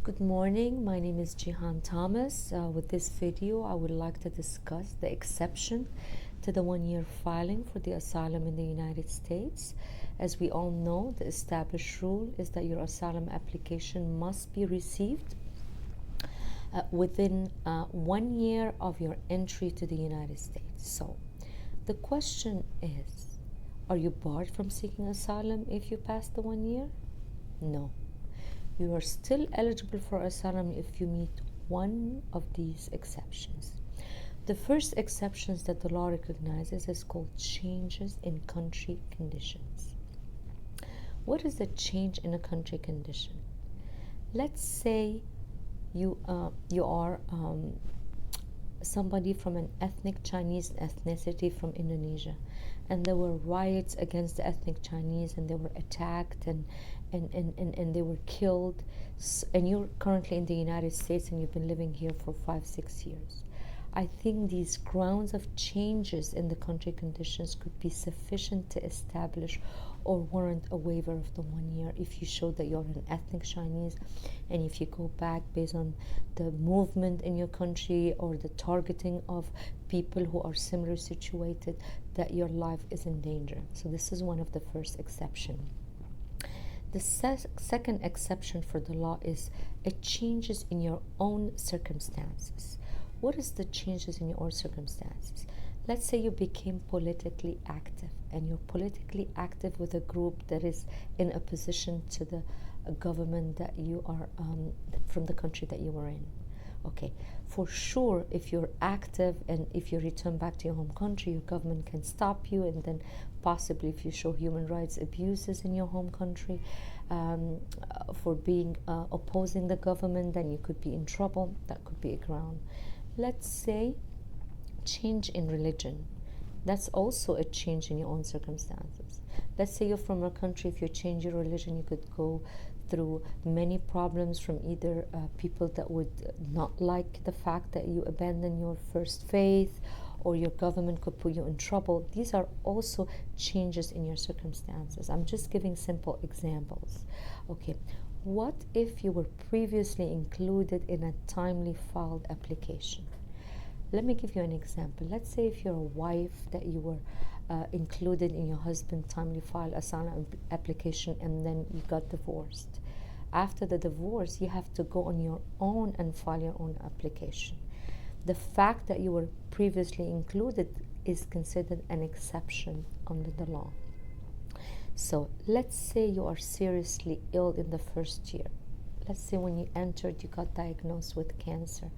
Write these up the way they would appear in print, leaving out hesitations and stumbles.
Good morning, my name is Jihan Thomas. With this video, I would like to discuss the exception to the one-year filing for the asylum in the United States. As we all know, the established rule is that your asylum application must be received within 1 year of your entry to the United States. So, the question is, are you barred from seeking asylum if you pass the 1 year? No. You are still eligible for asylum if you meet one of these exceptions. The first exceptions that the law recognizes is called changes in country conditions. What is a change in a country condition? Let's say you are somebody from an ethnic Chinese ethnicity from Indonesia, and there were riots against the ethnic Chinese, and they were attacked and they were killed, and you're currently in the United States and you've been living here for 5-6 years. I think these grounds of changes in the country conditions could be sufficient to establish or warrant a waiver of the 1 year if you show that you're an ethnic Chinese, and if you go back based on the movement in your country or the targeting of people who are similarly situated, that your life is in danger. So this is one of the first exceptions. The second exception for the law is it changes in your own circumstances. What is the changes in your own circumstances? Let's say you became politically active, and you're politically active with a group that is in opposition to the government that you are from the country that you were in. Okay, for sure, if you're active and if you return back to your home country, your government can stop you, and then possibly if you show human rights abuses in your home country for being opposing the government, then you could be in trouble. That could be a ground. Let's say change in religion. That's also a change in your own circumstances. Let's say you're from a country, if you change your religion, you could go through many problems from either people that would not like the fact that you abandon your first faith, or your government could put you in trouble. These are also changes in your circumstances. I'm just giving simple examples. Okay, what if you were previously included in a timely filed application? Let me give you an example. Let's say if you're a wife that you were included in your husband's timely filed asylum application, and then you got divorced. After the divorce, you have to go on your own and file your own application. The fact that you were previously included is considered an exception under the law. So let's say you are seriously ill in the first year. Let's say when you entered, you got diagnosed with cancer,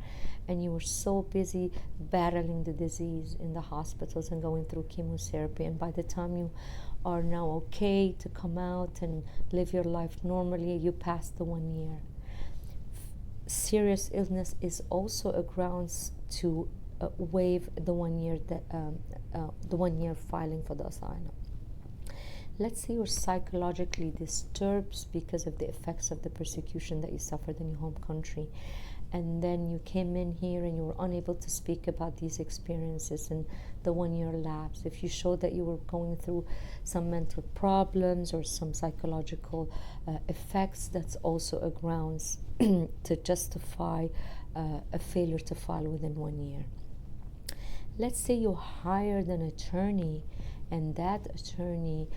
and you were so busy battling the disease in the hospitals and going through chemotherapy, and by the time you are now okay to come out and live your life normally, you passed the 1 year. Serious illness is also a grounds to waive the 1 year the 1 year filing for the asylum. Let's say you're psychologically disturbed because of the effects of the persecution that you suffered in your home country, and then you came in here and you were unable to speak about these experiences, and the 1 year lapsed. If you show that you were going through some mental problems or some psychological effects, that's also a grounds to justify a failure to file within 1 year. Let's say you hired an attorney, and that attorney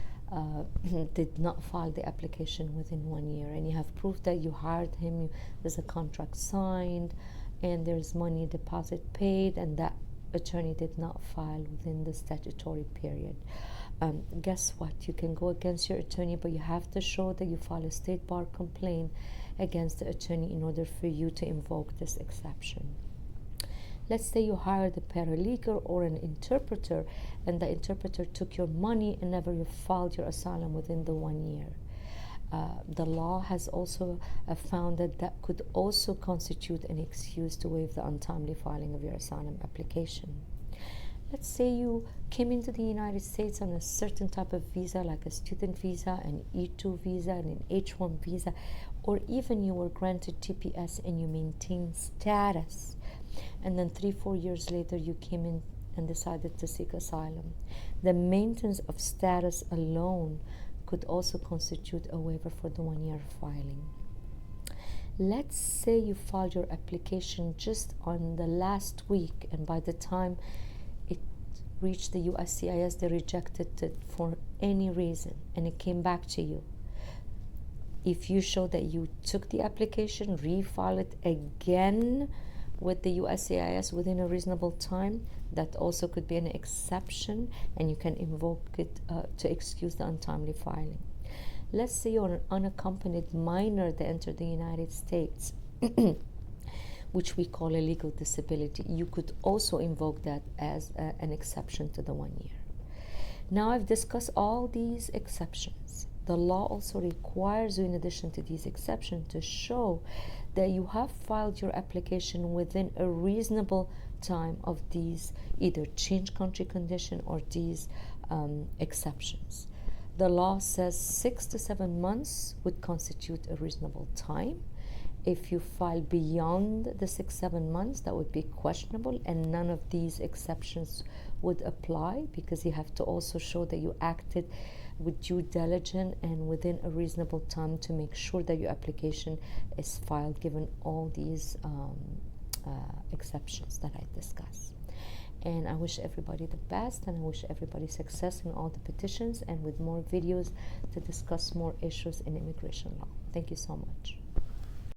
did not file the application within 1 year, and you have proof that you hired him, there's a contract signed, and there's money deposit paid, and that attorney did not file within the statutory period. Guess what? You can go against your attorney, but you have to show that you file a state bar complaint against the attorney in order for you to invoke this exception. Let's say you hired a paralegal or an interpreter, and the interpreter took your money and never filed your asylum within the 1 year. The law has also found that that could also constitute an excuse to waive the untimely filing of your asylum application. Let's say you came into the United States on a certain type of visa, like a student visa, an E2 visa, and an H1 visa, or even you were granted TPS and you maintained status, and then 3-4 years later you came in and decided to seek asylum. The maintenance of status alone could also constitute a waiver for the 1 year filing. Let's say you filed your application just on the last week, and by the time it reached the USCIS, they rejected it for any reason, and it came back to you. If you show that you took the application, refile it again with the USCIS within a reasonable time, that also could be an exception, and you can invoke it to excuse the untimely filing. Let's say you're an unaccompanied minor that entered the United States, which we call a legal disability. You could also invoke that as an exception to the 1 year. Now I've discussed all these exceptions. The law also requires you, in addition to these exceptions, to show that you have filed your application within a reasonable time of these either change country condition or these exceptions. The law says 6 to 7 months would constitute a reasonable time. If you file beyond the 6-7 months, that would be questionable, and none of these exceptions would apply, because you have to also show that you acted with due diligence and within a reasonable time to make sure that your application is filed, given all these exceptions that I discussed. And I wish everybody the best, and I wish everybody success in all the petitions, and with more videos to discuss more issues in immigration law. Thank you so much.